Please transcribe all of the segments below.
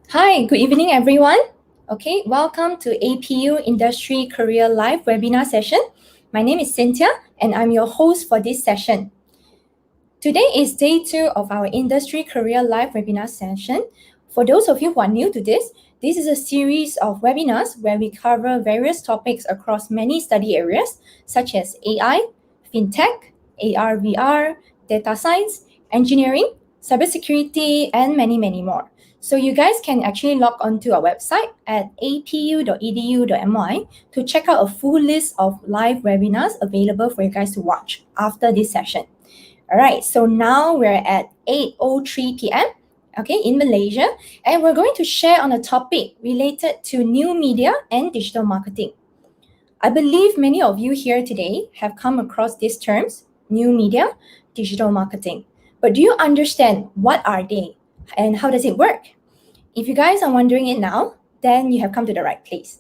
Hi, good evening, everyone. Okay, welcome to APU Industry Career Live webinar session. My name is Cynthia, and I'm your host for this session. Today is day 2 of our Industry Career Live webinar session. For those of you who are new to this is a series of webinars where we cover various topics across many study areas such as AI, fintech, AR, VR, data science, engineering, cybersecurity, and many, many more. So you guys can actually log onto our website at apu.edu.my to check out a full list of live webinars available for you guys to watch after this session. All right, so now we're at 8:03 p.m. Okay, in Malaysia, and we're going to share on a topic related to new media and digital marketing. I believe many of you here today have come across these terms, new media, digital marketing. But do you understand what are they and how does it work? If you guys are wondering it now, then you have come to the right place.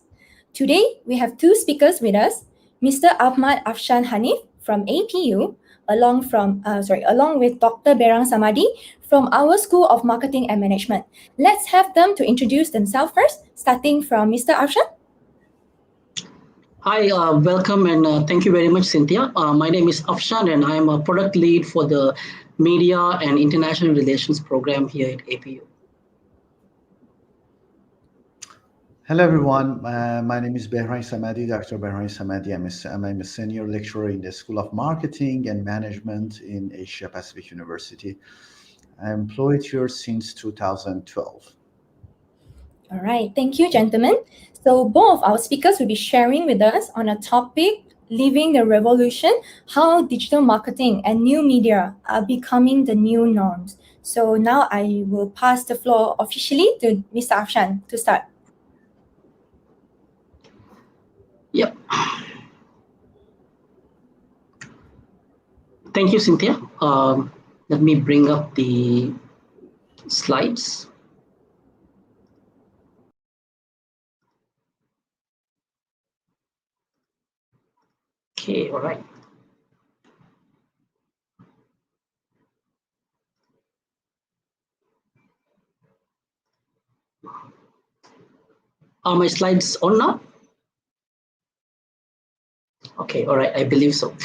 Today, we have two speakers with us, Mr. Ahmad Afshan Hanif from APU, along with Dr. Berang Samadi from our School of Marketing and Management. Let's have them to introduce themselves first, starting from Mr. Afshan. Hi, welcome and thank you very much, Cynthia. My name is Afshan and I'm a product lead for the Media and International Relations program here at APU. Hello, everyone. My name is Behran Samadi, Dr. Behran Samadi. I'm a senior lecturer in the School of Marketing and Management in Asia Pacific University. I'm employed here since 2012. All right, thank you, gentlemen. So both of our speakers will be sharing with us on a topic, Living the Revolution, how digital marketing and new media are becoming the new norms. So now I will pass the floor officially to Mr. Afshan to start. Yep. Thank you, Cynthia. Let me bring up the slides. Okay, all right. Are my slides on now? Okay, all right, I believe so.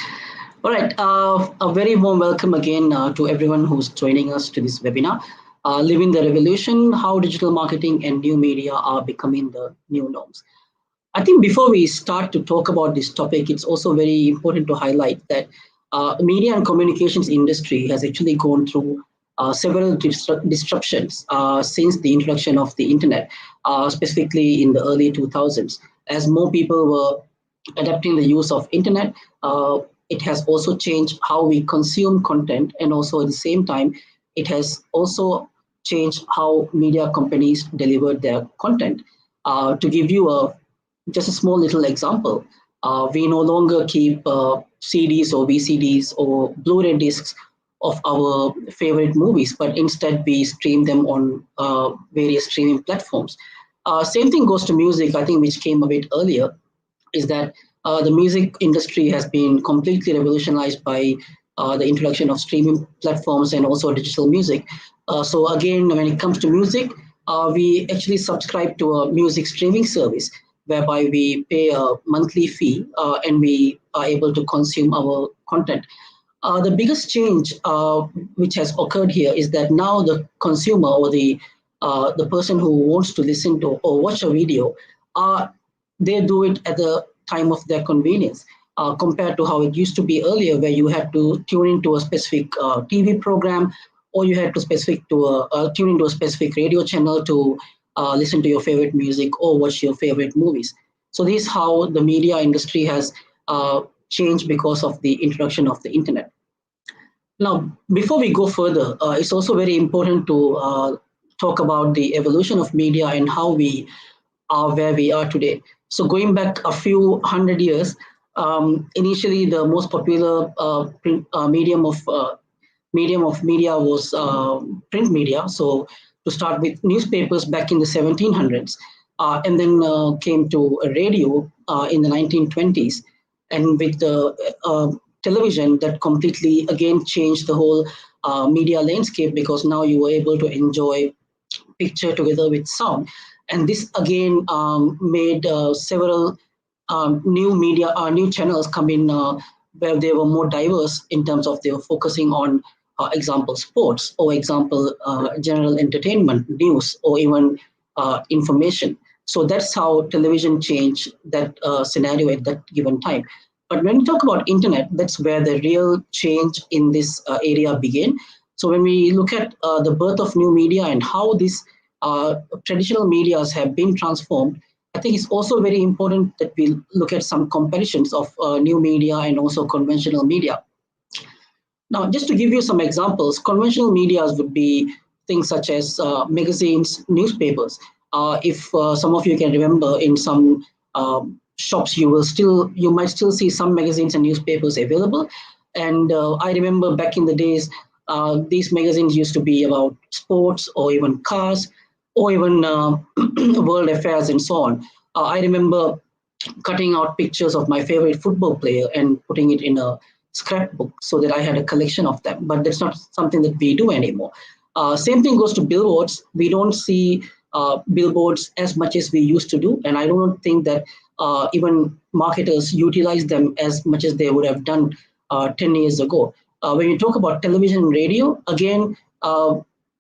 All right, a very warm welcome again to everyone who's joining us to this webinar, Living the Revolution, how digital marketing and new media are becoming the new norms. I think before we start to talk about this topic, it's also very important to highlight that media and communications industry has actually gone through several disruptions since the introduction of the internet, specifically in the early 2000s. As more people were adapting the use of internet, it has also changed how we consume content, and also at the same time, it has also changed how media companies deliver their content. To give you just a small little example, we no longer keep CDs or VCDs or Blu-ray discs of our favorite movies, but instead we stream them on various streaming platforms. Same thing goes to music, I think, which came a bit earlier, is that the music industry has been completely revolutionized by the introduction of streaming platforms and also digital music. So again, when it comes to music, we actually subscribe to a music streaming service whereby we pay a monthly fee and we are able to consume our content. The biggest change which has occurred here is that now the consumer or the person who wants to listen to or watch a video, they do it at the time of their convenience, compared to how it used to be earlier, where you had to tune into a specific TV program, or you had to tune into a specific radio channel to listen to your favorite music or watch your favorite movies. So this is how the media industry has changed because of the introduction of the internet. Now, before we go further, it's also very important to talk about the evolution of media and how we are where we are today. So going back a few hundred years, initially the most popular medium of media was print media. So to start with, newspapers back in the 1700s, and then came to radio in the 1920s, and with the television, that completely again changed the whole media landscape, because now you were able to enjoy picture together with sound. And this again made several new channels come in, where they were more diverse in terms of they were focusing on, example, sports, or example, general entertainment, news, or even information. So that's how television changed that scenario at that given time. But when we talk about internet, that's where the real change in this area began. So when we look at the birth of new media and how these traditional medias have been transformed, I think it's also very important that we look at some comparisons of new media and also conventional media. Now, just to give you some examples, conventional medias would be things such as magazines, newspapers. If some of you can remember, in some shops, you might still see some magazines and newspapers available. And I remember back in the days, these magazines used to be about sports or even cars or even world affairs and so on. I remember cutting out pictures of my favorite football player and putting it in a scrapbook so that I had a collection of them. But that's not something that we do anymore. Same thing goes to billboards. We don't see billboards as much as we used to do, and I don't think that even marketers utilize them as much as they would have done 10 years ago. When you talk about television and radio, again,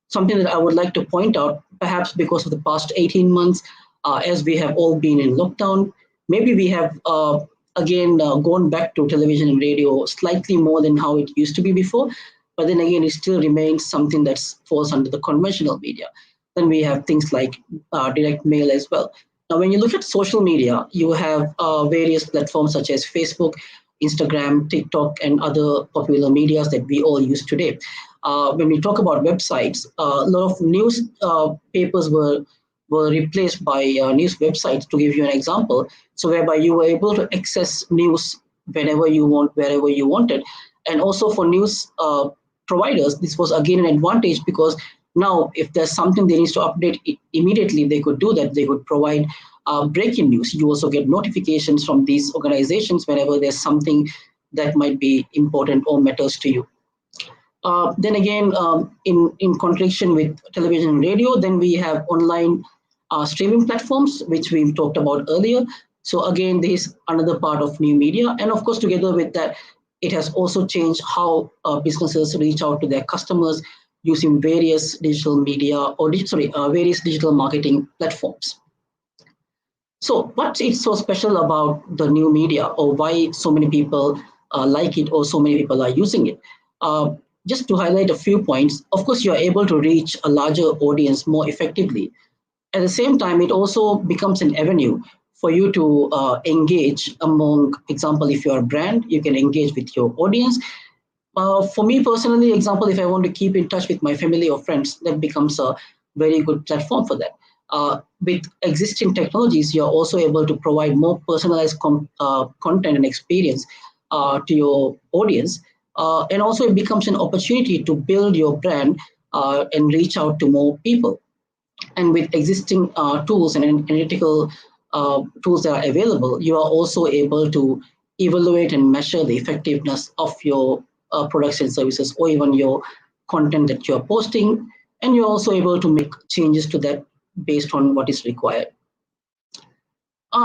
something that I would like to point out, perhaps because of the past 18 months, as we have all been in lockdown, maybe we have again gone back to television and radio slightly more than how it used to be before. But then again, it still remains something that falls under the conventional media. Then we have things like direct mail as well. Now, when you look at social media, you have various platforms such as Facebook, Instagram, TikTok, and other popular medias that we all use today. When we talk about websites, a lot of news papers were replaced by news websites, to give you an example. So whereby you were able to access news whenever you want, wherever you wanted. And also for news providers, this was again an advantage, because now if there's something they need to update immediately, they could do that. They could provide breaking news. You also get notifications from these organizations whenever there's something that might be important or matters to you. Then again, in contradiction with television and radio, then we have online streaming platforms, which we've talked about earlier. So again, this is another part of new media. And of course, together with that, it has also changed how businesses reach out to their customers using various digital media or various digital marketing platforms. So what is so special about the new media, or why so many people like it, or so many people are using it? just to highlight a few points, of course, you are able to reach a larger audience more effectively. At the same time, it also becomes an avenue for you to engage among, example, if you're a brand, you can engage with your audience. For me personally, example, if I want to keep in touch with my family or friends, that becomes a very good platform for that. With existing technologies, you're also able to provide more personalized content and experience to your audience. And also, it becomes an opportunity to build your brand and reach out to more people. And with existing tools and analytical tools that are available, you are also able to evaluate and measure the effectiveness of your products and services, or even your content that you're posting. And you're also able to make changes to that based on what is required.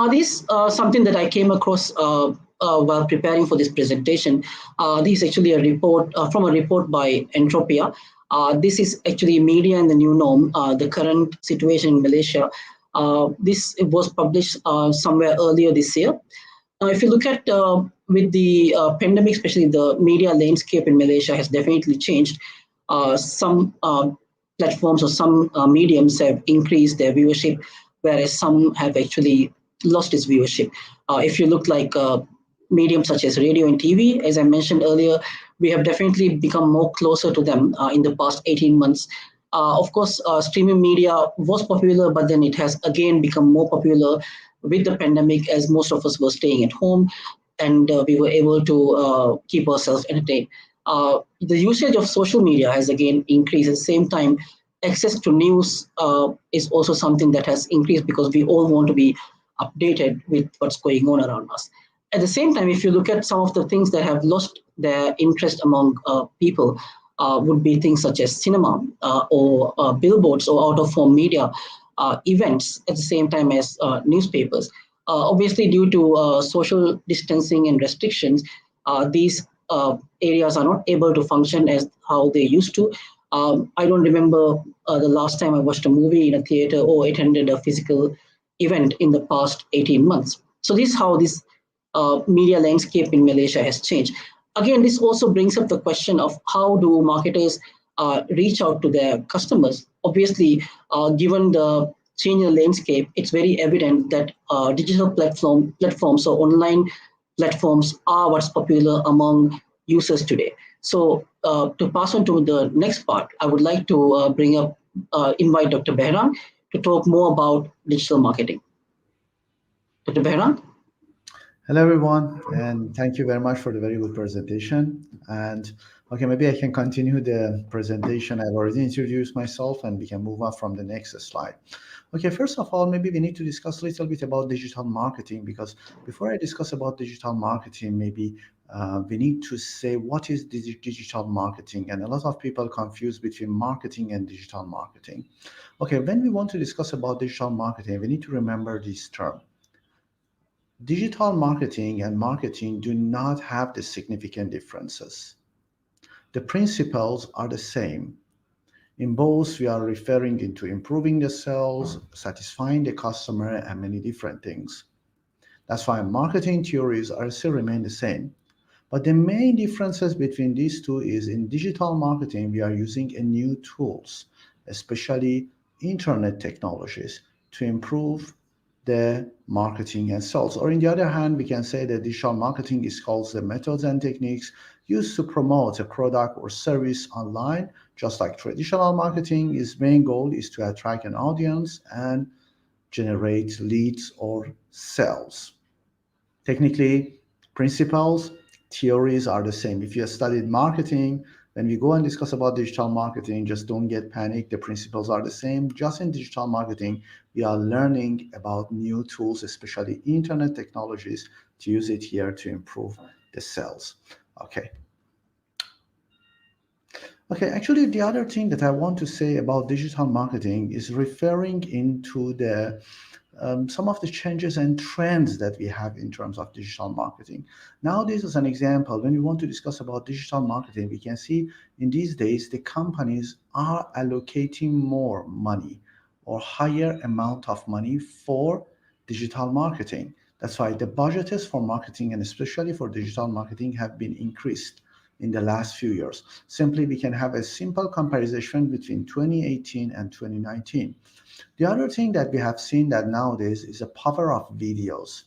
This something that I came across while preparing for this presentation. This is actually a report from a report by Entropia. This is actually media and the new norm, the current situation in Malaysia. This it was published somewhere earlier this year. Now, if you look at with the pandemic, especially the media landscape in Malaysia has definitely changed. Some platforms or some mediums have increased their viewership, whereas some have actually lost its viewership. If you look like mediums such as radio and TV, as I mentioned earlier, we have definitely become more closer to them in the past 18 months. Of course, streaming media was popular, but then it has again become more popular with the pandemic, as most of us were staying at home, and we were able to keep ourselves entertained. The usage of social media has again increased. At the same time, access to news is also something that has increased because we all want to be updated with what's going on around us. At the same time, if you look at some of the things that have lost their interest among people, would be things such as cinema or billboards or out of home media events, at the same time as newspapers. Obviously, due to social distancing and restrictions, these areas are not able to function as how they used to. I don't remember the last time I watched a movie in a theater or attended a physical event in the past 18 months. So this is how this media landscape in Malaysia has changed. Again, this also brings up the question of how do marketers reach out to their customers. Obviously, given the change in the landscape, it's very evident that digital platforms or online platforms are what's popular among users today. So to pass on to the next part, I would like to invite Dr. Behran to talk more about digital marketing. Dr. Behran? Hello, everyone, and thank you very much for the very good presentation. And okay, maybe I can continue the presentation. I've already introduced myself, and we can move on from the next slide. Okay, first of all, maybe we need to discuss a little bit about digital marketing, because before I discuss about digital marketing, maybe we need to say what is digital marketing, and a lot of people confuse between marketing and digital marketing. Okay, when we want to discuss about digital marketing, we need to remember this term. Digital marketing and marketing do not have the significant differences. The principles are the same. In both, we are referring into improving the sales, satisfying the customer, and many different things. That's why marketing theories are still remain the same. But the main differences between these two is in digital marketing, we are using a new tools, especially internet technologies, to improve the marketing and sales. Or in the other hand, we can say that digital marketing is called the methods and techniques used to promote a product or service online, just like traditional marketing. Its main goal is to attract an audience and generate leads or sales. Technically, principles, theories are the same. If you have studied marketing, when we go and discuss about digital marketing, just don't get panicked. The principles are the same. Just in digital marketing, we are learning about new tools, especially internet technologies, to use it here to improve the sales. Okay. Okay, actually, the other thing that I want to say about digital marketing is referring into the some of the changes and trends that we have in terms of digital marketing. Nowadays, as an example, when we want to discuss about digital marketing, we can see in these days the companies are allocating more money or higher amount of money for digital marketing. That's why the budgets for marketing and especially for digital marketing have been increased. in the last few years. Simply, we can have a simple comparison between 2018 and 2019. The other thing that we have seen that nowadays is the power of videos.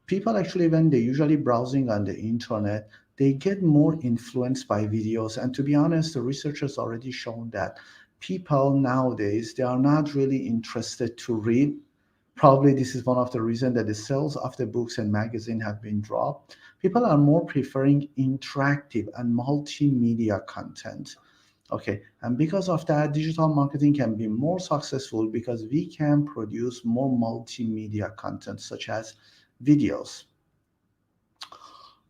People actually, when they're usually browsing on the internet, they get more influenced by videos. And to be honest, the research has already shown that people nowadays, they are not really interested to read. Probably this is one of the reasons that the sales of the books and magazine have been dropped. People are more preferring interactive and multimedia content. Okay, and because of that, digital marketing can be more successful because we can produce more multimedia content such as videos.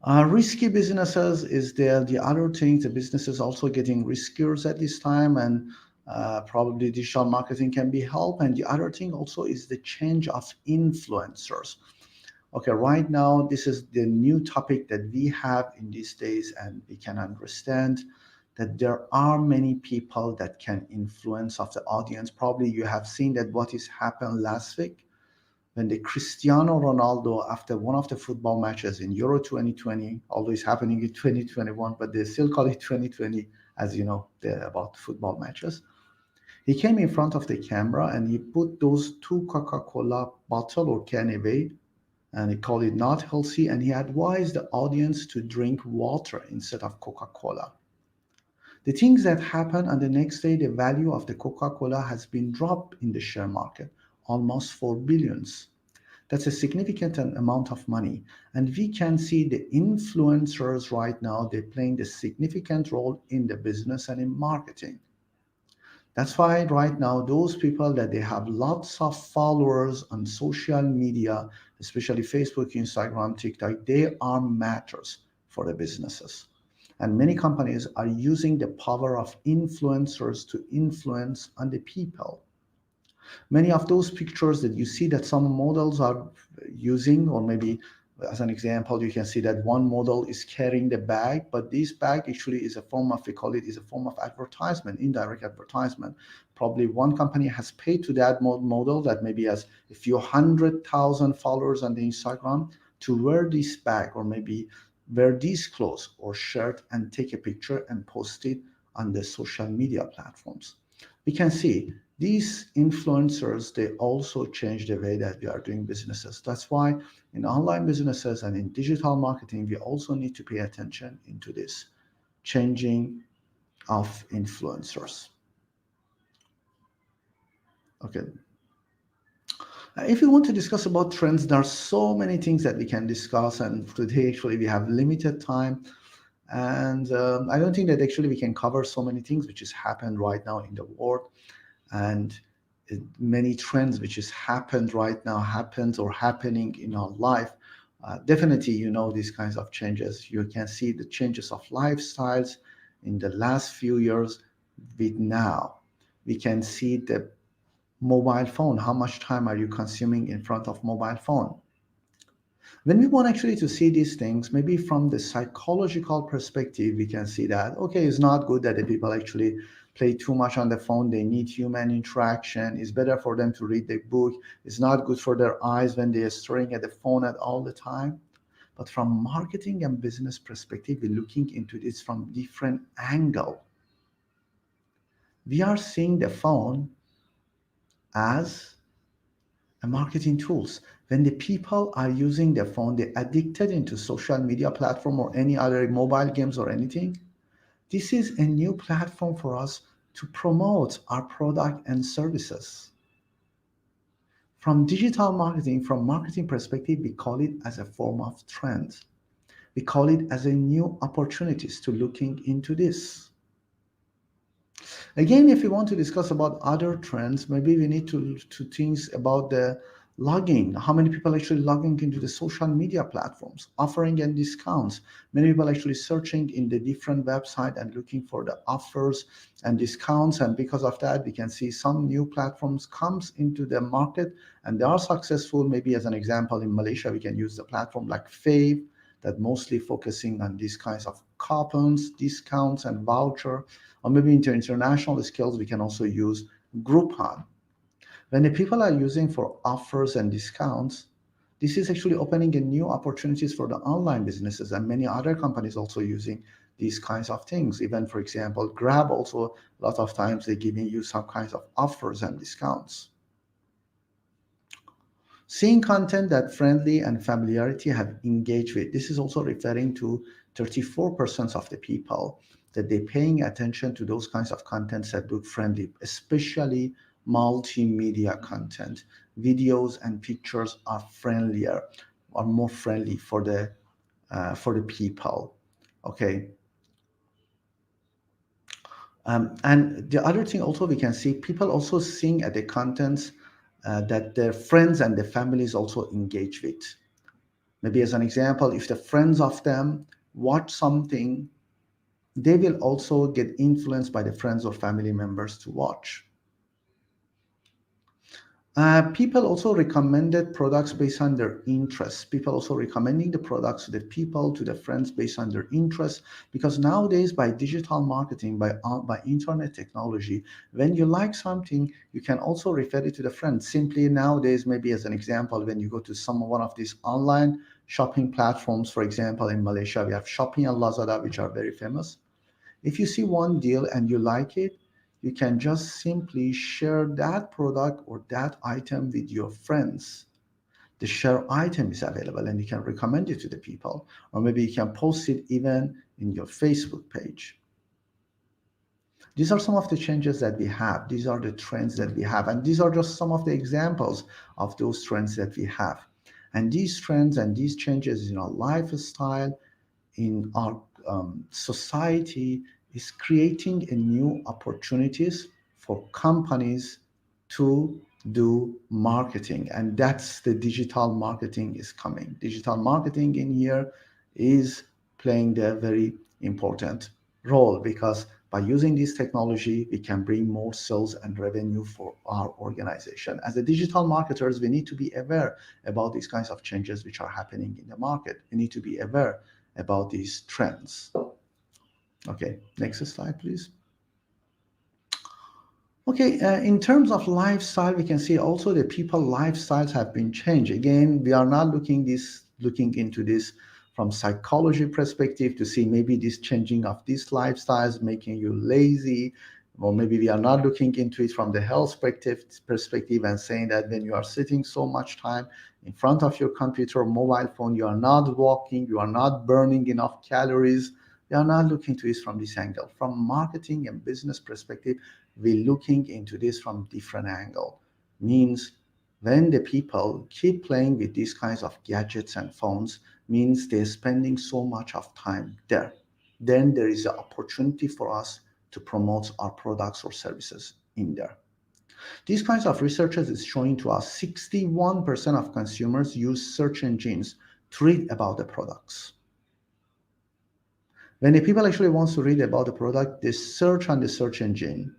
Risky businesses is there. The other thing, the business is also getting riskier at this time, and probably digital marketing can be help. And the other thing also is the change of influencers. Okay, right now this is the new topic that we have in these days, and we can understand that there are many people that can influence of the audience. Probably you have seen that what is happened last week when the Cristiano Ronaldo, after one of the football matches in Euro 2020, although it's happening in 2021, but they still call it 2020, as you know, about football matches. He came in front of the camera and he put those two Coca-Cola bottle or can away, and he called it not healthy, and he advised the audience to drink water instead of Coca-Cola. The things that happen on the next day, the value of the Coca-Cola has been dropped in the share market, almost 4 billions. That's a significant amount of money. And we can see the influencers right now, they're playing a significant role in the business and in marketing. That's why right now, those people that they have lots of followers on social media, especially Facebook, Instagram, TikTok, they are matters for the businesses. And many companies are using the power of influencers to influence on the people. Many of those pictures that you see that some models are using, or maybe as an example, you can see that one model is carrying the bag, but this bag actually is a form of, we call it, is a form of advertisement, indirect advertisement. Probably one company has paid to that model that maybe has a few 100,000 followers on the Instagram to wear this bag, or maybe wear these clothes or shirt and take a picture and post it on the social media platforms. We can see these influencers, they also change the way that we are doing businesses. That's why in online businesses and in digital marketing, we also need to pay attention into this changing of influencers. Okay. If you want to discuss about trends, there are so many things that we can discuss, and today actually we have limited time, and I don't think that actually we can cover so many things which has happened right now in the world, and many trends which has happened right now, happens or happening in our life. Definitely, you know, these kinds of changes. You can see the changes of lifestyles in the last few years with now. We can see the mobile phone. How much time are you consuming in front of mobile phone? When we want actually to see these things, maybe from the psychological perspective, we can see that, okay, it's not good that the people actually play too much on the phone. They need human interaction. It's better for them to read the book. It's not good for their eyes when they are staring at the phone at all the time. But from marketing and business perspective, we're looking into this from different angle. We are seeing the phone as a marketing tools. When the people are using their phone, they're addicted into social media platform or any other mobile games or anything. This is a new platform for us to promote our product and services. From digital marketing, from marketing perspective, we call it as a form of trend. We call it as a new opportunities to looking into this. Again, if we want to discuss about other trends, maybe we need to think about the logging. How many people actually logging into the social media platforms, offering and discounts? Many people actually searching in the different website and looking for the offers and discounts. And because of that, we can see some new platforms comes into the market and they are successful. Maybe as an example, in Malaysia, we can use the platform like Fave that mostly focusing on these kinds of coupons, discounts, and voucher. Or maybe into international skills, we can also use Groupon. When the people are using for offers and discounts, this is actually opening a new opportunities for the online businesses, and many other companies also using these kinds of things. Even, for example, Grab also, a lot of times they're giving you some kinds of offers and discounts. Seeing content that friendly and familiarity have engaged with. This is also referring to 34% of the people that they're paying attention to those kinds of contents that look friendly, especially multimedia content. Videos and pictures are friendlier, are more friendly for the people. Okay. And the other thing also we can see people also seeing at the contents that their friends and their families also engage with. Maybe as an example, if the friends of them watch something, they will also get influenced by the friends or family members to watch. People also recommended products based on their interests. People also recommending the products to the people, to the friends based on their interests. Because nowadays, by digital marketing, by internet technology, when you like something, you can also refer it to the friends. Simply nowadays, maybe as an example, when you go to one of these online shopping platforms, for example, in Malaysia, we have Shopee and Lazada, which are very famous. If you see one deal and you like it, you can just simply share that product or that item with your friends. The share item is available and you can recommend it to the people. Or maybe you can post it even in your Facebook page. These are some of the changes that we have. These are the trends that we have. And these are just some of the examples of those trends that we have. And these trends and these changes in our lifestyle, in our society, is creating a new opportunities for companies to do marketing, and that's the digital marketing is coming. Digital marketing in here is playing the very important role, because by using this technology we can bring more sales and revenue for our organization. As a digital marketers, we need to be aware about these kinds of changes which are happening in the market. We need to be aware about these trends. Okay, next slide, please. Okay, in terms of lifestyle, we can see also the people lifestyles have been changed. Again, we are not looking into this from psychology perspective to see maybe this changing of these lifestyles making you lazy, or maybe we are not looking into it from the health perspective and saying that when you are sitting so much time in front of your computer or mobile phone, you are not walking, you are not burning enough calories. We are not looking to this from this angle. From marketing and business perspective, we're looking into this from different angle. Means when the people keep playing with these kinds of gadgets and phones, means they're spending so much of time there. Then there is an opportunity for us to promote our products or services in there. These kinds of researches is showing to us 61% of consumers use search engines to read about the products. When the people actually wants to read about the product, they search on the search engine.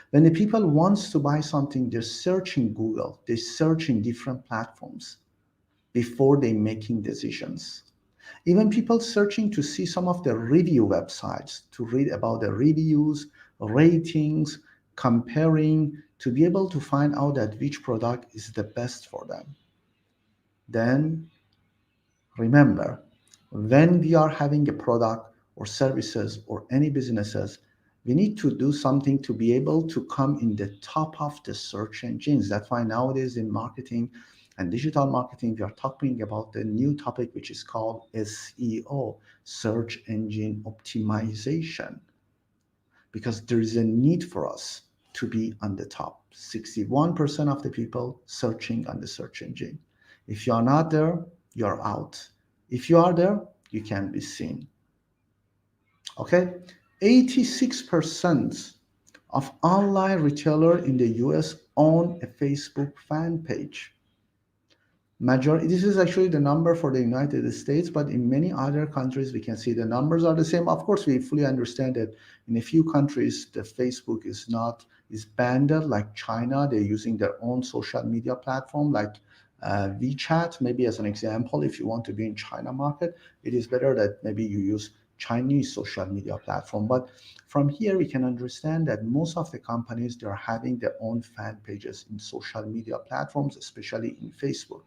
When the people wants to buy something, they're searching Google, they search in different platforms before they making decisions. Even people searching to see some of the review websites, to read about the reviews, ratings, comparing, to be able to find out that which product is the best for them. Then remember, when we are having a product or services or any businesses, we need to do something to be able to come in the top of the search engines. That's why nowadays in marketing and digital marketing, we are talking about the new topic, which is called SEO, search engine optimization, because there is a need for us to be on the top. 61% of the people searching on the search engine. If you are not there, you're out. If you are there, you can be seen. Okay, 86% of online retailer in the US own a Facebook fan page. Majority, this is actually the number for the United States, but in many other countries we can see the numbers are the same. Of course, we fully understand that in a few countries the Facebook is banned, like China. They're using their own social media platform, like WeChat. Maybe as an example, if you want to be in China market, it is better that maybe you use Chinese social media platform. But from here we can understand that most of the companies, they are having their own fan pages in social media platforms, especially in Facebook.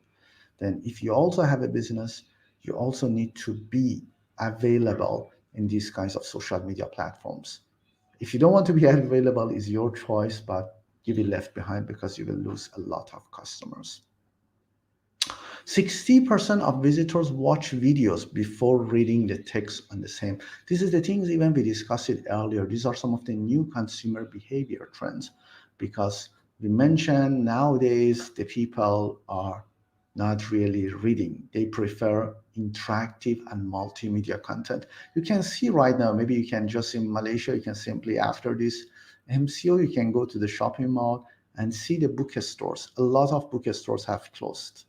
Then if you also have a business, you also need to be available in these kinds of social media platforms. If you don't want to be available, is your choice, but you'll be left behind because you will lose a lot of customers. 60% of visitors watch videos before reading the text on the same. This is the things even we discussed it earlier. These are some of the new consumer behavior trends, because we mentioned nowadays the people are not really reading. They prefer interactive and multimedia content. You can see right now, maybe you can just in Malaysia, you can simply after this MCO, you can go to the shopping mall and see the bookstores. A lot of bookstores have closed.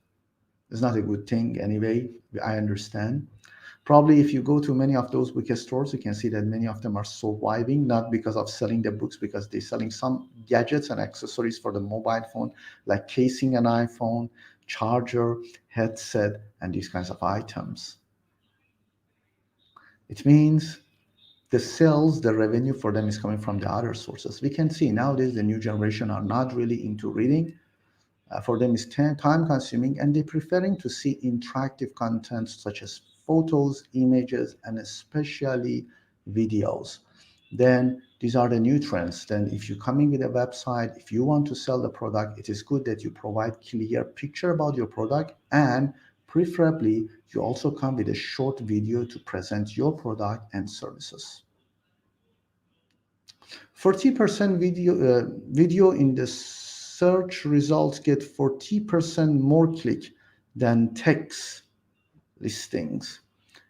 It's not a good thing anyway, I understand. Probably if you go to many of those bookstores, you can see that many of them are surviving, not because of selling the books, because they're selling some gadgets and accessories for the mobile phone, like casing an iPhone, charger, headset, and these kinds of items. It means the sales, the revenue for them is coming from the other sources. We can see nowadays the new generation are not really into reading. For them is time consuming, and they're preferring to see interactive content such as photos, images, and especially videos. Then these are the new trends. Then if you're coming with a website, if you want to sell the product, it is good that you provide clear picture about your product, and preferably you also come with a short video to present your product and services. 40% video in the search results get 40% more click than text listings.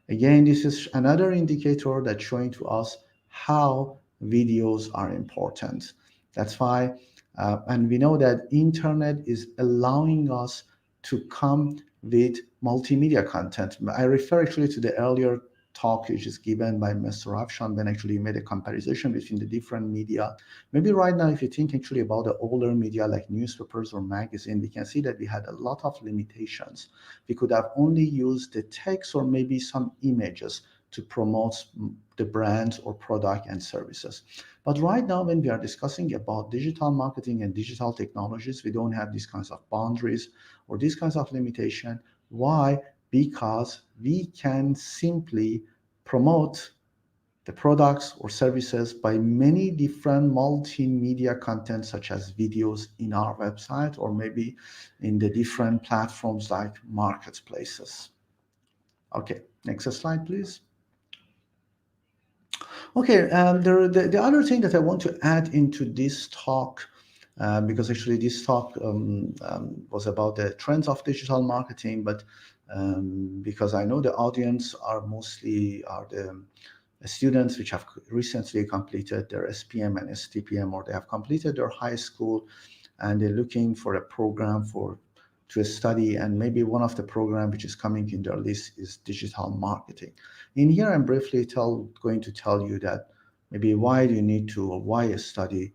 Again, this is another indicator that's showing to us how videos are important. That's why, and we know that internet is allowing us to come with multimedia content. I refer actually to the earlier talk which is given by Mr. Afshan when actually he made a comparison between the different media. Maybe right now, if you think actually about the older media like newspapers or magazine, we can see that we had a lot of limitations. We could have only used the text or maybe some images to promote the brands or product and services. But right now, when we are discussing about digital marketing and digital technologies, we don't have these kinds of boundaries or these kinds of limitation. Why? Because we can simply promote the products or services by many different multimedia content such as videos in our website or maybe in the different platforms like marketplaces. Okay, next slide, please. Okay, the other thing that I want to add into this talk, because actually this talk was about the trends of digital marketing, but because I know the audience are mostly the students which have recently completed their SPM and STPM, or they have completed their high school and they're looking for a program to study, and maybe one of the program which is coming in their list is digital marketing. In here, I'm briefly going to tell you that maybe why do you need to, or why study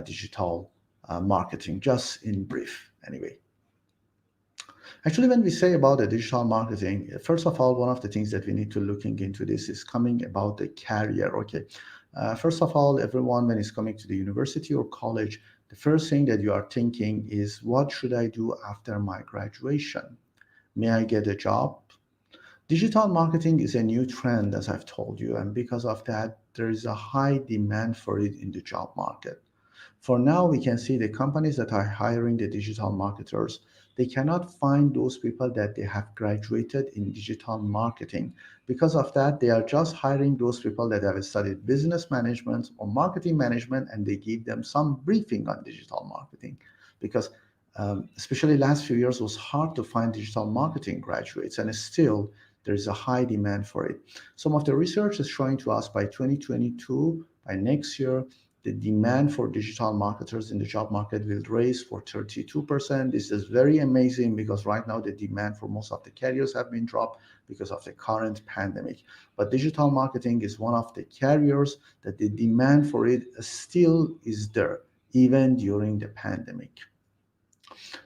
digital marketing, just in brief anyway. Actually, when we say about the digital marketing, first of all, one of the things that we need to looking into this is coming about the career. Okay, first of all, everyone when is coming to the university or college, the first thing that you are thinking is, what should I do after my graduation? May I get a job? Digital marketing is a new trend, as I've told you, and because of that, there is a high demand for it in the job market. For now, we can see the companies that are hiring the digital marketers, they cannot find those people that they have graduated in digital marketing. Because of that, they are just hiring those people that have studied business management or marketing management, and they give them some briefing on digital marketing. Because especially last few years, it was hard to find digital marketing graduates, and still there is a high demand for it. Some of the research is showing to us by 2022, by next year, the demand for digital marketers in the job market will raise for 32%. This is very amazing because right now the demand for most of the careers have been dropped because of the current pandemic. But digital marketing is one of the careers that the demand for it still is there, even during the pandemic.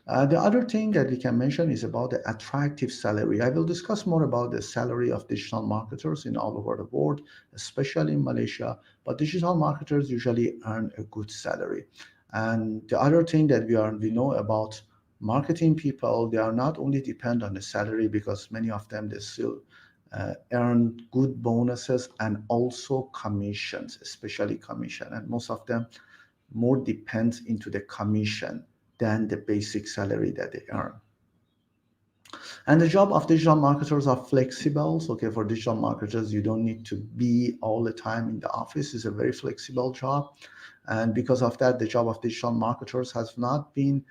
The other thing that we can mention is about the attractive salary. I will discuss more about the salary of digital marketers in all over the world, especially in Malaysia, but digital marketers usually earn a good salary. And the other thing that we know about marketing people, they are not only depend on the salary, because many of them, they still earn good bonuses and also commissions, especially commission. And most of them more depends into the commission than the basic salary that they earn. And the job of digital marketers are flexible. So, okay, for digital marketers, you don't need to be all the time in the office. It's a very flexible job. And because of that, the job of digital marketers has not been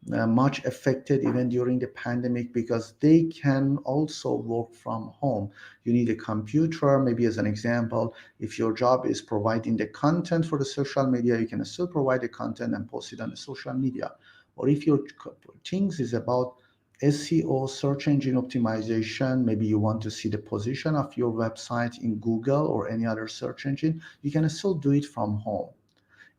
much affected even during the pandemic because they can also work from home. You need a computer, maybe as an example. If your job is providing the content for the social media, you can still provide the content and post it on the social media. Or if your things is about SEO, search engine optimization, maybe you want to see the position of your website in Google or any other search engine, you can still do it from home.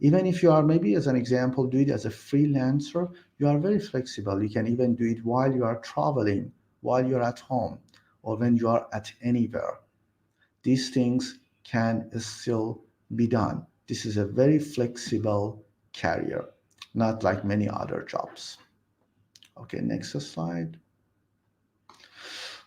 Even if you are, maybe as an example, do it as a freelancer, you are very flexible. You can even do it while you are traveling, while you're at home, or when you are at anywhere. These things can still be done. This is a very flexible career, not like many other jobs. Okay, next slide.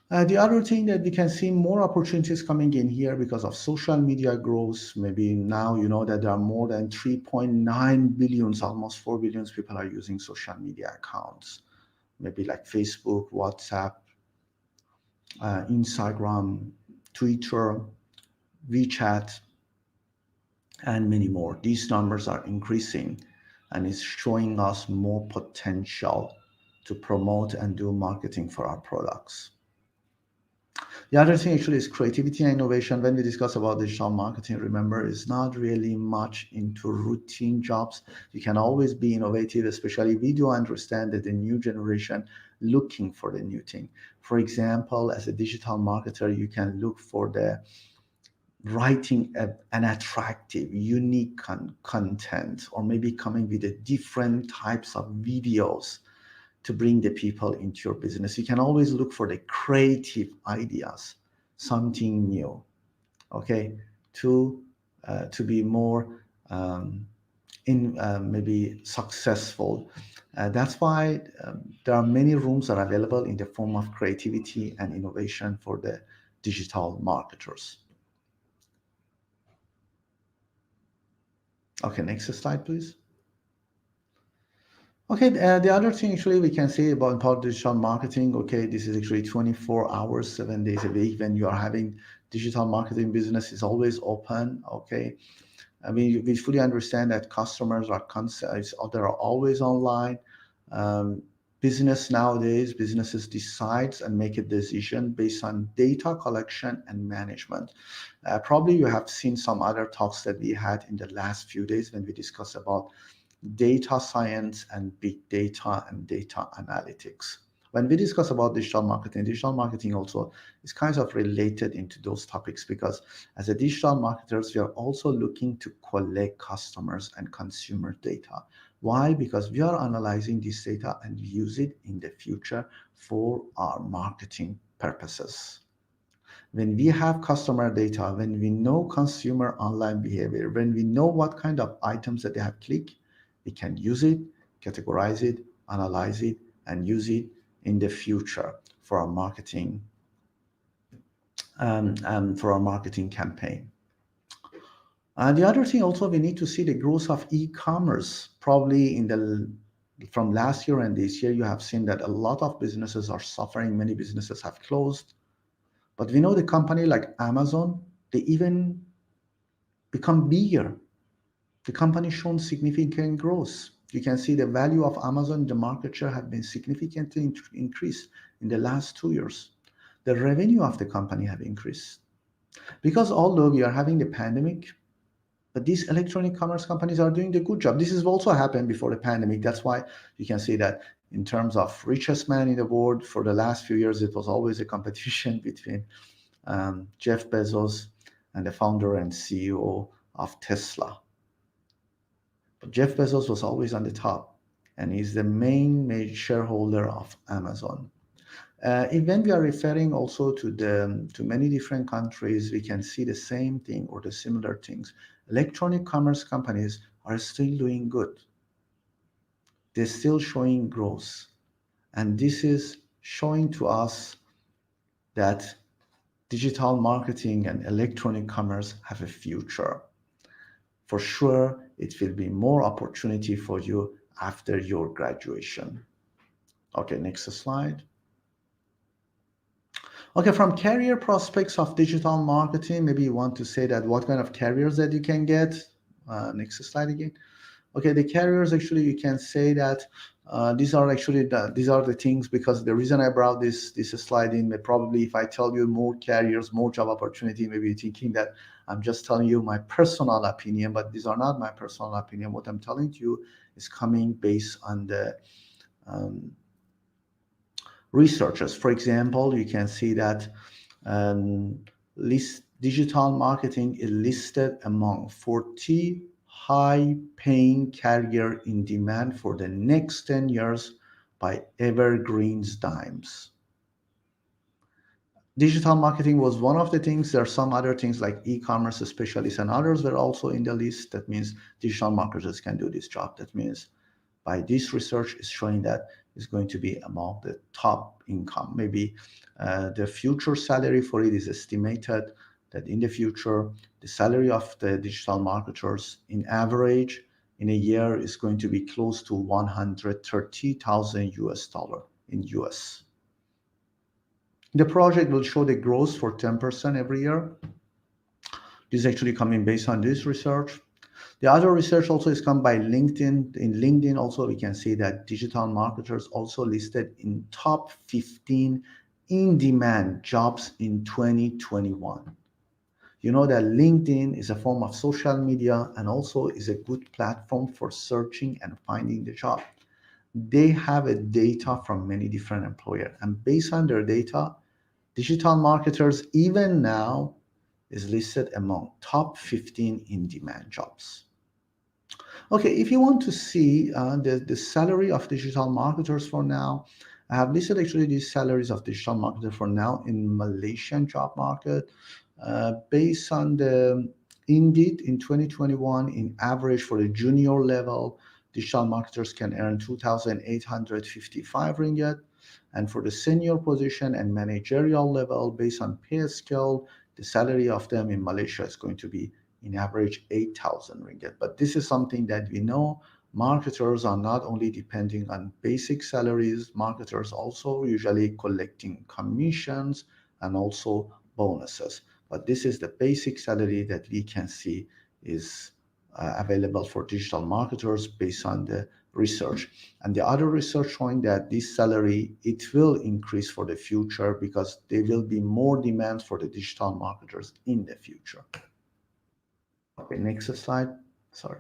The other thing that we can see more opportunities coming in here because of social media growth. Maybe now you know that there are more than 3.9 billions, almost 4 billion people are using social media accounts. Maybe like Facebook, WhatsApp, Instagram, Twitter, WeChat, and many more. These numbers are increasing and it's showing us more potential to promote and do marketing for our products. The other thing actually is creativity and innovation. When we discuss about digital marketing, remember, it's not really much into routine jobs. You can always be innovative, especially we do understand that the new generation looking for the new thing. For example, as a digital marketer, you can look for the writing an attractive, unique content, or maybe coming with a different types of videos to bring the people into your business. You can always look for the creative ideas, something new, okay, to be more in maybe successful. That's why there are many rooms that are available in the form of creativity and innovation for the digital marketers. Okay, next slide, please. Okay, the other thing actually we can say about digital marketing, okay, this is actually 24 hours, 7 days a week. When you are having digital marketing business is always open, okay. I mean, we fully understand that customers are they're always online. Um, Business nowadays, businesses decides and make a decision based on data collection and management. Probably you have seen some other talks that we had in the last few days when we discussed about data science and big data and data analytics. When we discuss about digital marketing also is kind of related into those topics because as a digital marketers, we are also looking to collect customers and consumer data. Why? Because we are analyzing this data and use it in the future for our marketing purposes. When we have customer data, when we know consumer online behavior, when we know what kind of items that they have clicked, we can use it, categorize it, analyze it, and use it in the future for our marketing for our marketing campaign. And the other thing also, we need to see the growth of e-commerce. Probably from last year and this year, you have seen that a lot of businesses are suffering. Many businesses have closed. But we know the company like Amazon, they even become bigger. The company shown significant growth. You can see the value of Amazon, the market share have been significantly increased in the last 2 years. The revenue of the company have increased. Because although we are having the pandemic, but these electronic commerce companies are doing the good job. This has also happened before the pandemic. That's why you can see that in terms of richest man in the world, for the last few years, it was always a competition between Jeff Bezos and the founder and CEO of Tesla. But Jeff Bezos was always on the top, and he's the main shareholder of Amazon. When we are referring also to many different countries, we can see the same thing or the similar things. Electronic commerce companies are still doing good. They're still showing growth. And this is showing to us that digital marketing and electronic commerce have a future. For sure, it will be more opportunity for you after your graduation. Okay, next slide. Okay, from career prospects of digital marketing, maybe you want to say that what kind of careers that you can get. Next slide again. Okay, the careers, actually you can say that these are the things, because the reason I brought this slide in, probably if I tell you more careers, more job opportunity, maybe you're thinking that I'm just telling you my personal opinion, but these are not my personal opinion. What I'm telling you is coming based on the um, researchers. For example, you can see that digital marketing is listed among 40 high-paying career in demand for the next 10 years by Evergreen's Dimes. Digital marketing was one of the things. There are some other things like e-commerce specialists and others were also in the list. That means digital marketers can do this job. That means by this research is showing that is going to be among the top income. Maybe the future salary for it is estimated that in the future, the salary of the digital marketers in average in a year is going to be close to 130,000 US dollar in US. The project will show the growth for 10% every year. This is actually coming based on this research. The other research also is come by LinkedIn. In LinkedIn also, we can see that digital marketers also listed in top 15 in-demand jobs in 2021. You know that LinkedIn is a form of social media and also is a good platform for searching and finding the job. They have a data from many different employers, and based on their data, digital marketers even now is listed among top 15 in-demand jobs. Okay, if you want to see the salary of digital marketers for now, I have listed actually these salaries of digital marketers for now in Malaysian job market. Based on the Indeed in 2021, in average for the junior level, digital marketers can earn 2,855 ringgit. And for the senior position and managerial level, based on pay scale, the salary of them in Malaysia is going to be in average 8,000 ringgit. But this is something that we know marketers are not only depending on basic salaries, marketers also usually collecting commissions and also bonuses. But this is the basic salary that we can see is available for digital marketers based on the research. And the other research showing that this salary, it will increase for the future because there will be more demand for the digital marketers in the future. Okay, next slide. Sorry.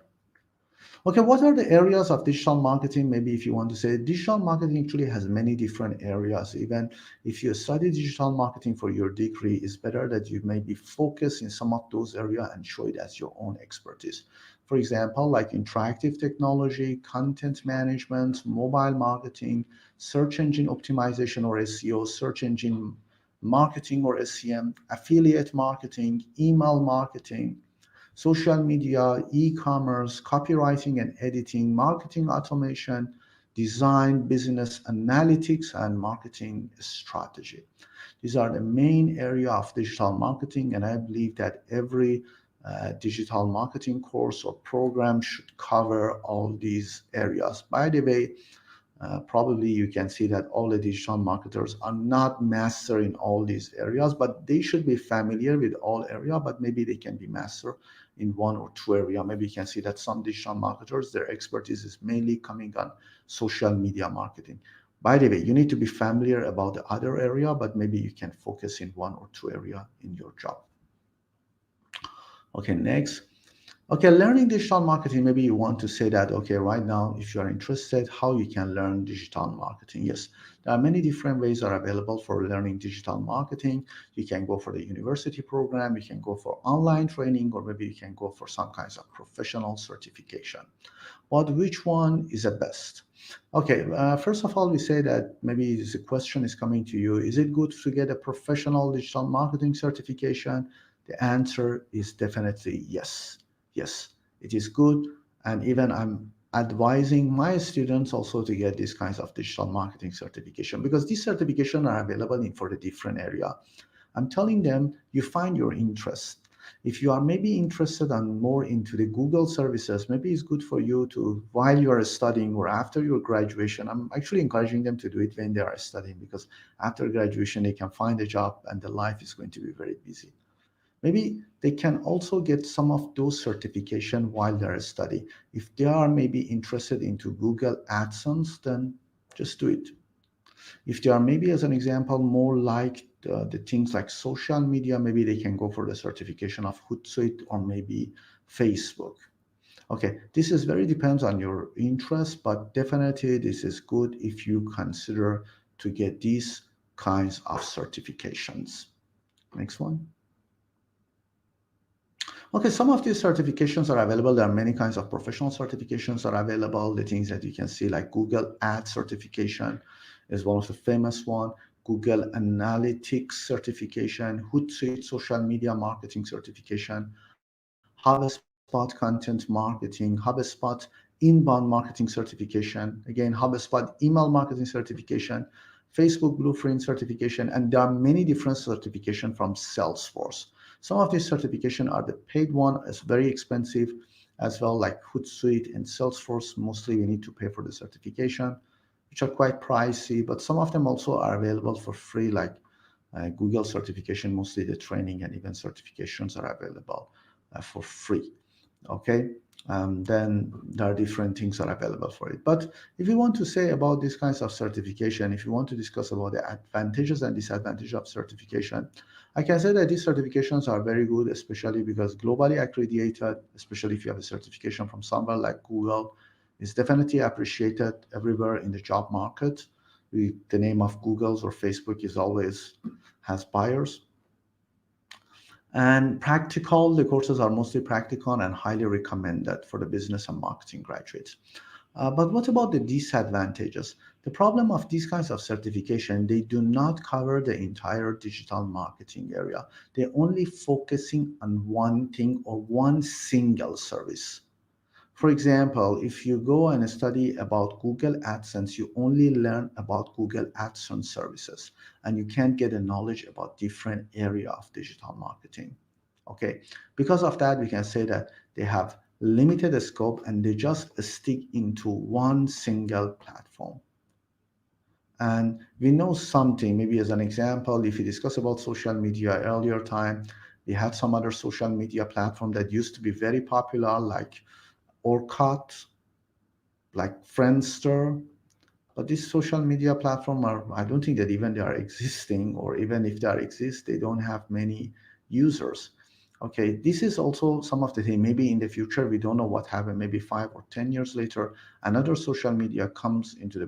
Okay, what are the areas of digital marketing? Maybe if you want to say digital marketing actually has many different areas. Even if you study digital marketing for your degree, it's better that you maybe focus in some of those areas and show it as your own expertise. For example, like interactive technology, content management, mobile marketing, search engine optimization or SEO, search engine marketing or SEM, affiliate marketing, email marketing, social media, e-commerce, copywriting and editing, marketing automation, design, business analytics, and marketing strategy. These are the main area of digital marketing, and I believe that every digital marketing course or program should cover all these areas. By the way, probably you can see that all the digital marketers are not master in all these areas, but they should be familiar with all area, but maybe they can be master in one or two area. Maybe you can see that some digital marketers, their expertise is mainly coming on social media marketing. By the way, you need to be familiar about the other area, but maybe you can focus in one or two area in your job. Okay, next. Okay, learning digital marketing, maybe you want to say that, okay, right now, if you are interested, how you can learn digital marketing. Yes, there are many different ways are available for learning digital marketing. You can go for the university program, you can go for online training, or maybe you can go for some kinds of professional certification. But which one is the best? Okay, first of all, we say that maybe the question is coming to you, is it good to get a professional digital marketing certification? The answer is definitely yes. Yes, it is good. And even I'm advising my students also to get these kinds of digital marketing certification because these certifications are available for the different area. I'm telling them you find your interest. If you are maybe interested and more into the Google services, maybe it's good for you to, while you are studying or after your graduation, I'm actually encouraging them to do it when they are studying, because after graduation, they can find a job and the life is going to be very busy. Maybe they can also get some of those certification while they're studying. If they are maybe interested into Google AdSense, then just do it. If they are maybe, as an example, more like the things like social media, maybe they can go for the certification of Hootsuite or maybe Facebook. Okay, this is very depends on your interest, but definitely this is good if you consider to get these kinds of certifications. Next one. Okay, some of these certifications are available. There are many kinds of professional certifications that are available. The things that you can see, like Google Ads certification is one of the famous one. Google Analytics certification, Hootsuite social media marketing certification, HubSpot content marketing, HubSpot inbound marketing certification, again, HubSpot email marketing certification, Facebook Blueprint certification, and there are many different certifications from Salesforce. Some of these certifications are the paid one, it's very expensive as well, like Hootsuite and Salesforce. Mostly we need to pay for the certification, which are quite pricey, but some of them also are available for free, like Google certification. Mostly the training and event certifications are available for free. Okay, then there are different things that are available for it. But if you want to say about these kinds of certification, if you want to discuss about the advantages and disadvantages of certification, I can say that these certifications are very good, especially because globally accredited, especially if you have a certification from somewhere like Google, is definitely appreciated everywhere in the job market. The name of Google's or Facebook is always has buyers. And practical, the courses are mostly practical and highly recommended for the business and marketing graduates. But what about the disadvantages? The problem of these kinds of certification, they do not cover the entire digital marketing area. They're only focusing on one thing or one single service. For example, if you go and study about Google AdSense, you only learn about Google AdSense services, and you can't get a knowledge about different area of digital marketing. Okay, because of that, we can say that they have limited scope and they just stick into one single platform. And we know something, maybe as an example, if we discuss about social media earlier time, we had some other social media platform that used to be very popular, like Orkut, like Friendster. But these social media platform are, I don't think that even they are existing, or even if they are exist, they don't have many users. Okay, this is also some of the thing. Maybe in the future, we don't know what happened. Maybe 5 or 10 years later, another social media comes into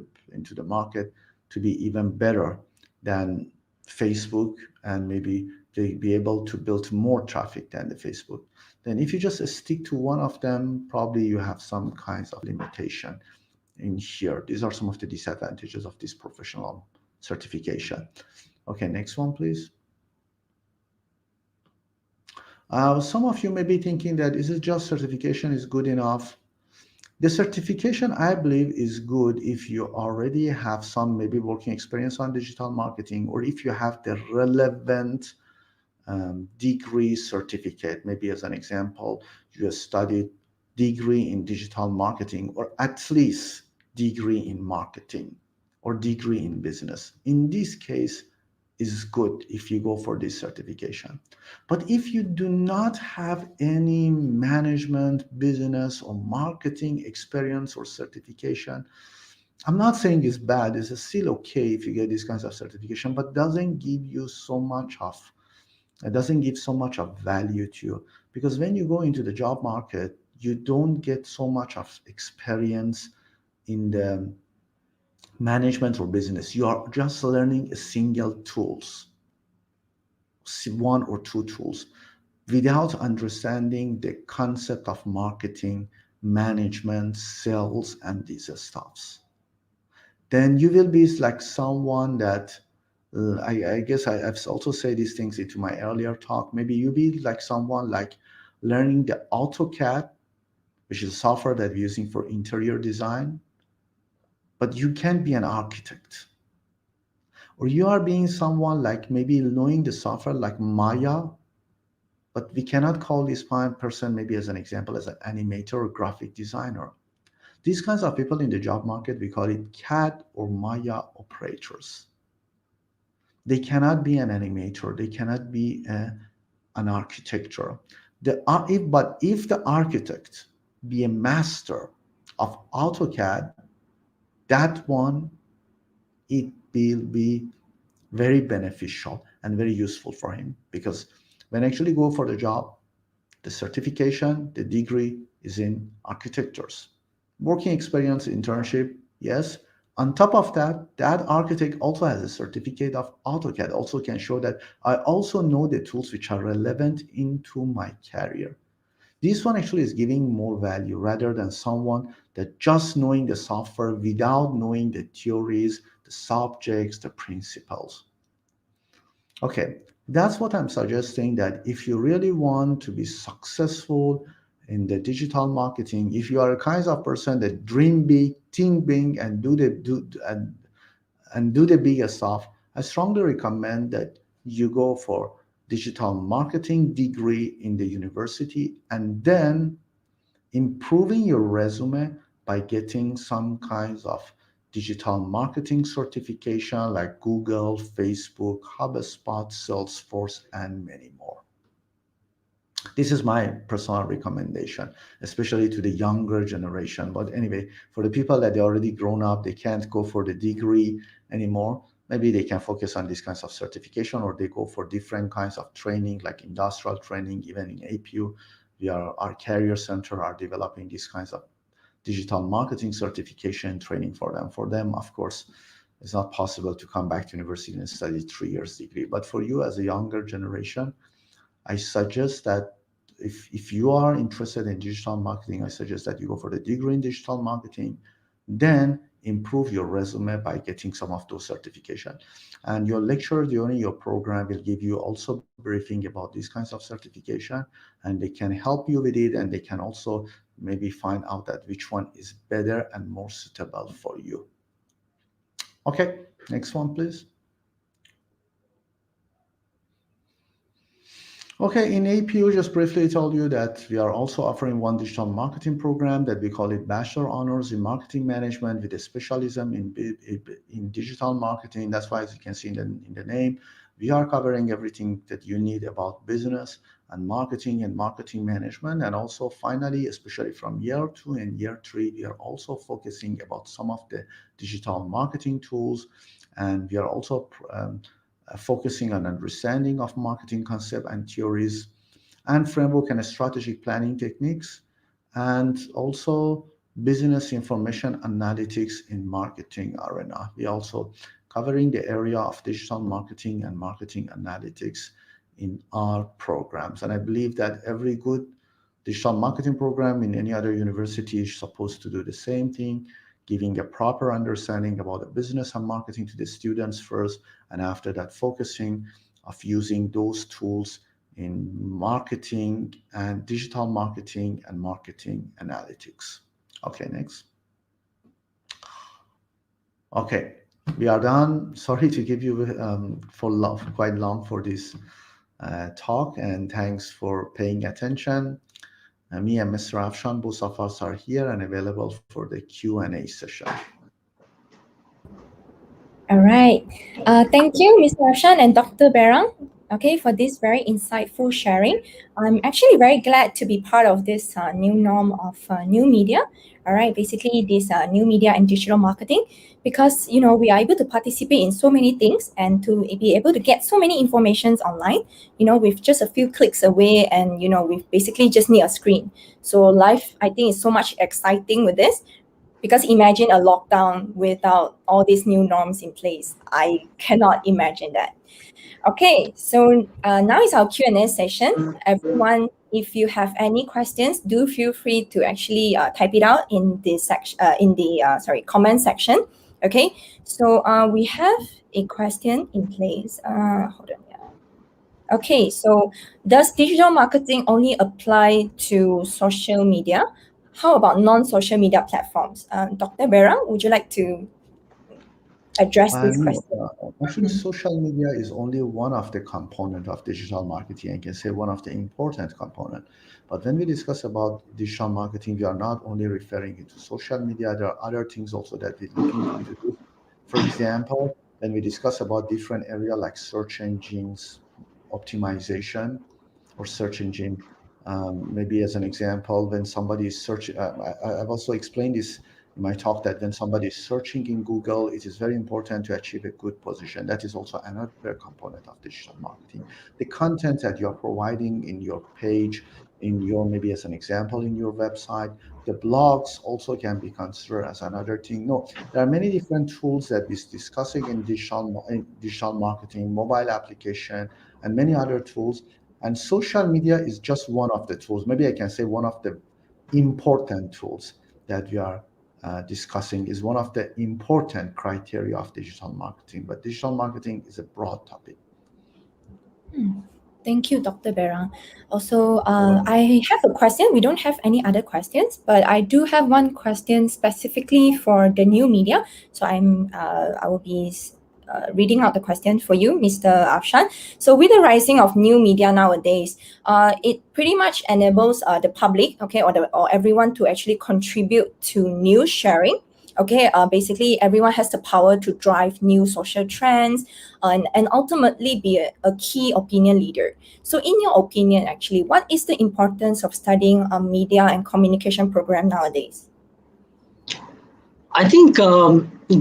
the market to be even better than Facebook, and maybe they be able to build more traffic than the Facebook. Then if you just stick to one of them, probably you have some kinds of limitation in here. These are some of the disadvantages of this professional certification. Okay, next one, please. Some of you may be thinking that is it just certification is good enough? The certification, I believe, is good if you already have some maybe working experience on digital marketing, or if you have the relevant degree certificate. Maybe as an example, you studied degree in digital marketing, or at least degree in marketing or degree in business. In this case, is good if you go for this certification. But if you do not have any management, business, or marketing experience or certification, I'm not saying it's bad. It's still okay if you get these kinds of certification, but doesn't give you so much of it doesn't give so much of value to you, because when you go into the job market, you don't get so much of experience in the management or business. You are just learning a single tools, one or two tools, without understanding the concept of marketing, management, sales, and these stuffs. Then you will be like someone that I guess I've also said these things into my earlier talk. Maybe you be like someone like learning the AutoCAD, which is software that we're using for interior design, but you can't be an architect. or you are being someone like maybe knowing the software like Maya, but we cannot call this person maybe as an example as an animator or graphic designer. These kinds of people in the job market, we call it CAD or Maya operators. They cannot be an animator. They cannot be an architecture. But if the architect be a master of AutoCAD, that one, it will be very beneficial and very useful for him, because when I actually go for the job, the certification, the degree is in architectures. Working experience, internship, yes. On top of that, that architect also has a certificate of AutoCAD, also can show that I also know the tools which are relevant into my career. This one actually is giving more value rather than someone that just knowing the software without knowing the theories, the subjects, the principles. Okay, that's what I'm suggesting, that if you really want to be successful in the digital marketing, if you are a kind of person that dream big, think big, and do the biggest stuff, I strongly recommend that you go for digital marketing degree in the university, and then improving your resume by getting some kinds of digital marketing certification like Google, Facebook, HubSpot, Salesforce, and many more. This is my personal recommendation, especially to the younger generation. But anyway, for the people that they already grown up, they can't go for the degree anymore. Maybe they can focus on these kinds of certification, or they go for different kinds of training, like industrial training. Even in APU, our career center are developing these kinds of digital marketing certification training for them. For them, of course, it's not possible to come back to university and study 3 years degree. But for you as a younger generation, I suggest that if you are interested in digital marketing, I suggest that you go for the degree in digital marketing, then improve your resume by getting some of those certification. And your lecturer during your program will give you also briefing about these kinds of certification, and they can help you with it, and they can also maybe find out that which one is better and more suitable for you. Okay, next one, please. Okay, in APU, just briefly told you that we are also offering one digital marketing program that we call it Bachelor Honors in Marketing Management with a specialism in digital marketing. That's why, as you can see in the name, we are covering everything that you need about business and marketing management. And also finally, especially from year 2 and year 3, we are also focusing about some of the digital marketing tools. And we are also focusing on understanding of marketing concept and theories and framework and strategic planning techniques, and also business information analytics in marketing arena. We also covering the area of digital marketing and marketing analytics in our programs. And I believe that every good digital marketing program in any other university is supposed to do the same thing, giving a proper understanding about the business and marketing to the students first, and after that focusing of using those tools in marketing and digital marketing and marketing analytics. Okay, next. Okay, we are done. Sorry to give you quite long for this talk, and thanks for paying attention. Me and Mr. Afshan, both of us are here and available for the Q&A session. All right. Thank you, Mr. Afshan and Dr. Berang, okay, for this very insightful sharing. I'm actually very glad to be part of this new norm of new media. All right, basically this new media and digital marketing, because we are able to participate in so many things and to be able to get so many informations online, with just a few clicks away, and we basically just need a screen. So life, I think, is so much exciting with this. Because imagine a lockdown without all these new norms in place. I cannot imagine that. Okay, so now is our Q&A session. Everyone, if you have any questions, do feel free to actually type it out in the section, comment section. Okay, so we have a question in place. Hold on. Okay, so does digital marketing only apply to social media? How about non-social media platforms? Dr. Berang, would you like to address this No, question? actually, social media is only one of the component of digital marketing. I can say one of the important component. But when we discuss about digital marketing, we are not only referring into social media. There are other things also that we look into this. For example, when we discuss about different area like search engines optimization or search engine, maybe as an example, when somebody is searching, I've also explained this in my talk that when somebody is searching in Google, it is very important to achieve a good position. That is also another component of digital marketing. The content that you're providing in your page, in your, maybe as an example, in your website, the blogs also can be considered as another thing. No, there are many different tools that we're discussing in digital marketing, mobile application, and many other tools. And social media is just one of the tools. Maybe I can say one of the important tools that we are discussing is one of the important criteria of digital marketing. But digital marketing is a broad topic. Thank you, Dr. Berang. Also, I have a question. We don't have any other questions, but I do have one question specifically for the new media. So I will be reading out the question for you, Mr. Afshan. So with the rising of new media nowadays, it pretty much enables the public, okay, or everyone to actually contribute to news sharing. Okay, basically everyone has the power to drive new social trends and ultimately be a key opinion leader. So in your opinion, actually, what is the importance of studying a media and communication program nowadays? I think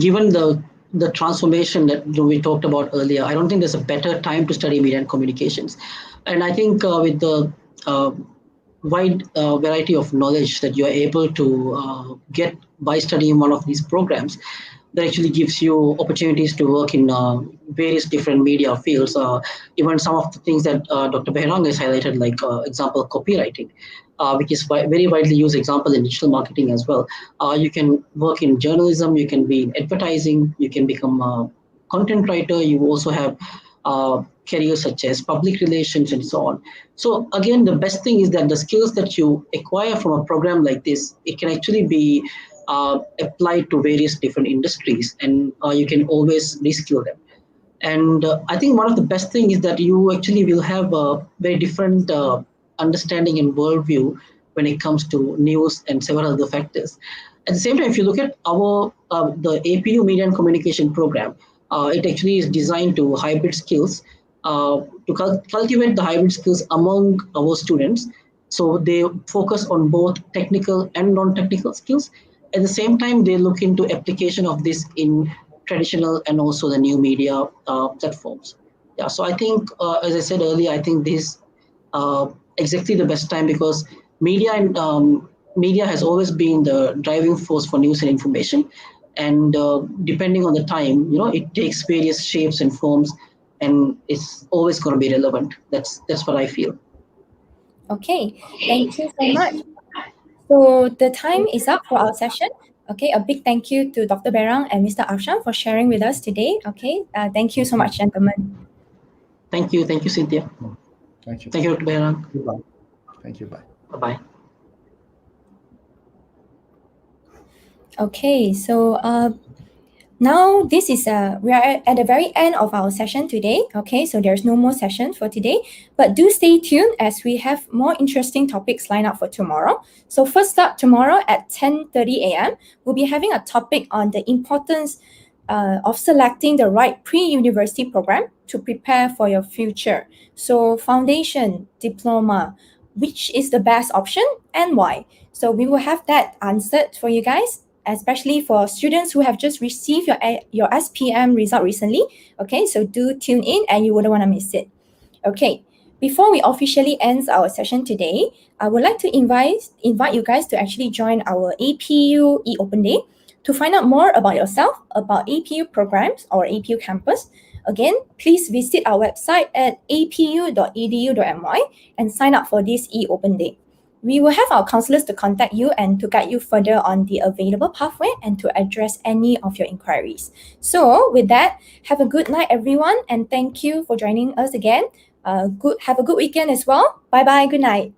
given the transformation that we talked about earlier, I don't think there's a better time to study media and communications. And I think with the wide variety of knowledge that you're able to get by studying one of these programs, that actually gives you opportunities to work in various different media fields. Even some of the things that Dr. Behrang has highlighted, like example, copywriting, which is very widely used example in digital marketing as well. You can work in journalism, you can be in advertising, you can become a content writer. You also have careers such as public relations and so on. So again, the best thing is that the skills that you acquire from a program like this, it can actually be applied to various different industries, and you can always reskill them. And I think one of the best things is that you actually will have a very different understanding and worldview when it comes to news and several other factors. At the same time, if you look at our the APU Media and Communication program, it actually is designed to hybrid skills, to cultivate the hybrid skills among our students. So they focus on both technical and non-technical skills. At the same time, they look into application of this in traditional and also the new media platforms. Yeah, so I think, as I said earlier, I think this exactly the best time, because media has always been the driving force for news and information, and depending on the time, it takes various shapes and forms, and it's always going to be relevant. That's what I feel. Okay, thank you so much. So the time is up for our session. Okay, a big thank you to Dr. Berang and Mr. Afshan for sharing with us today. Okay, thank you so much, gentlemen. Thank you, Cynthia. Thank you. Thank you, Dr. Behrang. Goodbye. Thank you. Bye. Bye-bye. Okay, so now this is we are at the very end of our session today. Okay, so there's no more session for today, but do stay tuned as we have more interesting topics lined up for tomorrow. So first up, tomorrow at 10:30 a.m., we'll be having a topic on the importance of selecting the right pre-university program to prepare for your future. So foundation, diploma, which is the best option and why? So we will have that answered for you guys, especially for students who have just received your SPM result recently. Okay, so do tune in and you wouldn't want to miss it. Okay, before we officially end our session today, I would like to invite you guys to actually join our APU e-Open Day to find out more about yourself, about APU programs or APU campus. Again, please visit our website at apu.edu.my and sign up for this e-Open Day. We will have our counselors to contact you and to guide you further on the available pathway and to address any of your inquiries. So with that, have a good night, everyone, and thank you for joining us again. Have a good weekend as well. Bye-bye. Good night.